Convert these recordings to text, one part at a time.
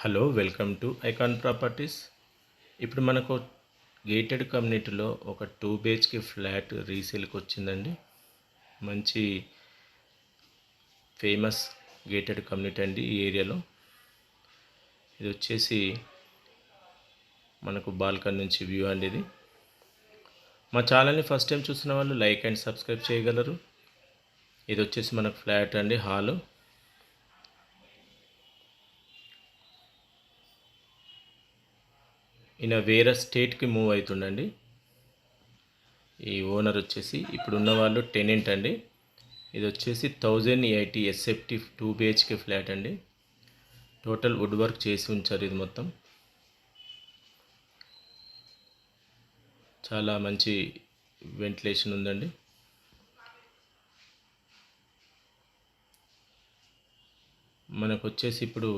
Hello, welcome to icon properties. ఇప్పుడు మనకు gated కమ్యూనిటీలో ఒక 2 BHK ఫ్లాట్ రీసేల్కి వచ్చిందండి. మంచి ఫేమస్ గేటెడ్ కమ్యూనిటీ అండి ఈ ఏరియాలో. ఇది వచ్చేసి మనకు బాల్కనీ నుంచి వ్యూ అండి ఇది. మా ఛానల్ని ఫస్ట్ టైం చూస్తున్న వాళ్ళు లైక్ అండ్ సబ్స్క్రైబ్ చేయగలరు. ఇది వచ్చేసి మనకు ఫ్లాట్ అండి, హాలు. ఈయన వేరే స్టేట్కి మూవ్ అవుతుండండి. ఈ ఓనర్ వచ్చేసి ఇప్పుడున్న వాళ్ళు టెనెంట్ అండి. ఇది వచ్చేసి 1080 SFT 2 BHK ఫ్లాట్ అండి. టోటల్ వుడ్ వర్క్ చేసి ఉంచారు. ఇది మొత్తం చాలా మంచి వెంటిలేషన్ ఉందండి. మనకు వచ్చేసి ఇప్పుడు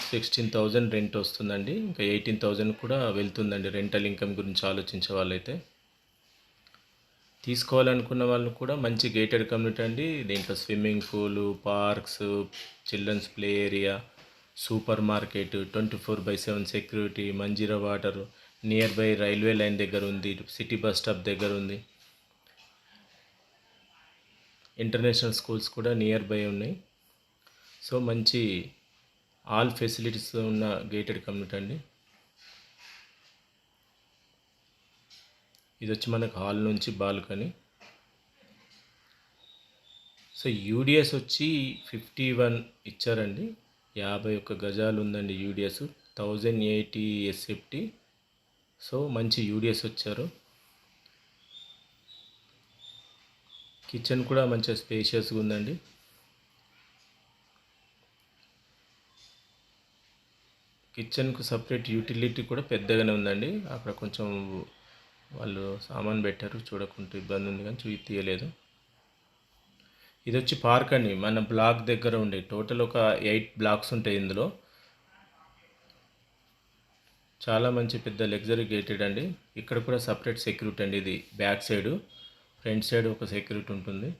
16,000 రెంట్ వస్తుందండి. ఇంకా 18,000 కూడా వెళ్తుందండి రెంటల్ ఇన్కమ్ గురించి ఆలోచించే వాళ్ళైతే. తీసుకోవాలనుకున్న వాళ్ళు కూడా మంచి గేటెడ్ కమ్యూనిటీ అండి. దీంట్లో swimming pool, parks, children's play area, super market, 24/7 security, Manjira water, near by railway line దగ్గర ఉంది, సిటీ బస్ స్టాప్ దగ్గర ఉంది, ఇంటర్నేషనల్ స్కూల్స్ కూడా నియర్ బై ఉన్నాయి. సో మంచి ఆల్ ఫెసిలిటీస్ ఉన్న గేటెడ్ కమ్యూనిటీ అండి. ఇది వచ్చి మనకు హాల్ నుంచి బాల్కనీ. సో యూడిఎస్ వచ్చి 51 ఇచ్చారండి. 51 గజాలు ఉందండి యూడిఎస్. 1080 SFT. సో మంచి యూడిఎస్ వచ్చారు. కిచెన్ కూడా మంచిగా స్పేషియస్గా ఉందండి. కిచెన్కు సపరేట్ యూటిలిటీ కూడా పెద్దగానే ఉందండి. అక్కడ కొంచెం వాళ్ళు సామాన్ పెట్టారు, చూడకుంటూ ఇబ్బంది ఉంది కానీ తీయలేదు. ఇది వచ్చి పార్క్ అండి, మన బ్లాక్ దగ్గర ఉండే. టోటల్ ఒక 8 బ్లాక్స్ ఉంటాయి ఇందులో. చాలా మంచి పెద్ద లగ్జరీ గేటెడ్ అండి. ఇక్కడ కూడా సపరేట్ సెక్యూరిటీ అండి. ఇది బ్యాక్ సైడు, ఫ్రంట్ సైడ్ ఒక సెక్యూరిటీ ఉంటుంది.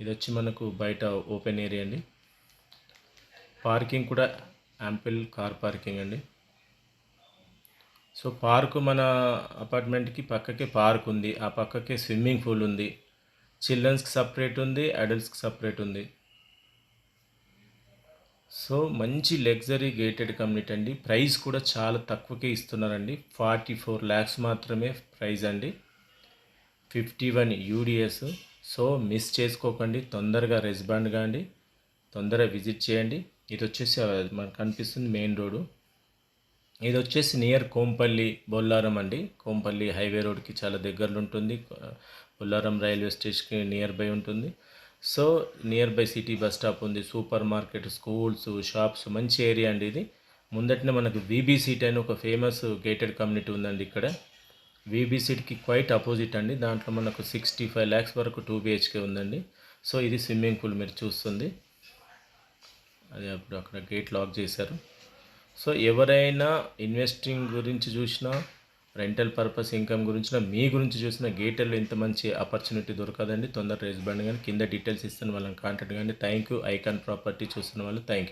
ఇది వచ్చి మనకు బయట ఓపెన్ ఏరియా అండి. పార్కింగ్ కూడా యాంపిల్ కార్ పార్కింగ్ అండి. సో పార్కు మన అపార్ట్మెంట్కి పక్కకే పార్క్ ఉంది, ఆ పక్కకే స్విమ్మింగ్ పూల్ ఉంది. చిల్డ్రన్స్కి సపరేట్ ఉంది, అడల్ట్స్కి సపరేట్ ఉంది. సో మంచి లగ్జరీ గేటెడ్ కమ్యూనిటీ అండి. ప్రైస్ కూడా చాలా తక్కువకే ఇస్తున్నారండి. 44 lakhs మాత్రమే ప్రైస్ అండి. 51 UDS. సో మిస్ చేసుకోకండి, తొందరగా రెస్పాండ్ కాండి, తొందరగా విజిట్ చేయండి. ఇది వచ్చేసి మనకు కనిపిస్తుంది మెయిన్ రోడ్డు. ఇది వచ్చేసి నియర్ కోంపల్లి బొల్లారం అండి. కోంపల్లి హైవే రోడ్కి చాలా దగ్గరలో ఉంటుంది. బొల్లారం రైల్వే స్టేషన్కి నియర్ బై ఉంటుంది. So near by city bus stop ఉంది, సూపర్ మార్కెట్, స్కూల్స్, షాప్స్, మంచి ఏరియా అండి ఇది. ముందటనే మనకు VB సీట్ అని ఒక ఫేమస్ గేటెడ్ కమ్యూనిటీ ఉందండి ఇక్కడ. VB సీట్కి క్వైట్ అపోజిట్ అండి. దాంట్లో మనకు 65 lakhs వరకు 2 BHK ఉందండి. సో ఇది స్విమ్మింగ్ పూల్ మీరు చూస్తుంది. అది అప్పుడు అక్కడ గేట్ లాక్ చేశారు. సో ఎవరైనా ఇన్వెస్టింగ్ గురించి చూసినా, రెంటల్ పర్పస్ ఇన్కమ్ గురించిన, మీ గురించి చూసిన గేటెల్లో ఇంత మంచి ఆపర్చునిటీ దొరకదండి. తొందరగా రెస్పాండ్ కానీ కింద డీటెయిల్స్ ఇస్తాను, వాళ్ళని కాంటాక్ట్ కానీ. Thank you. ఐకాన్ ప్రాపర్టీ చూస్తున్న వాళ్ళు థ్యాంక్ యూ.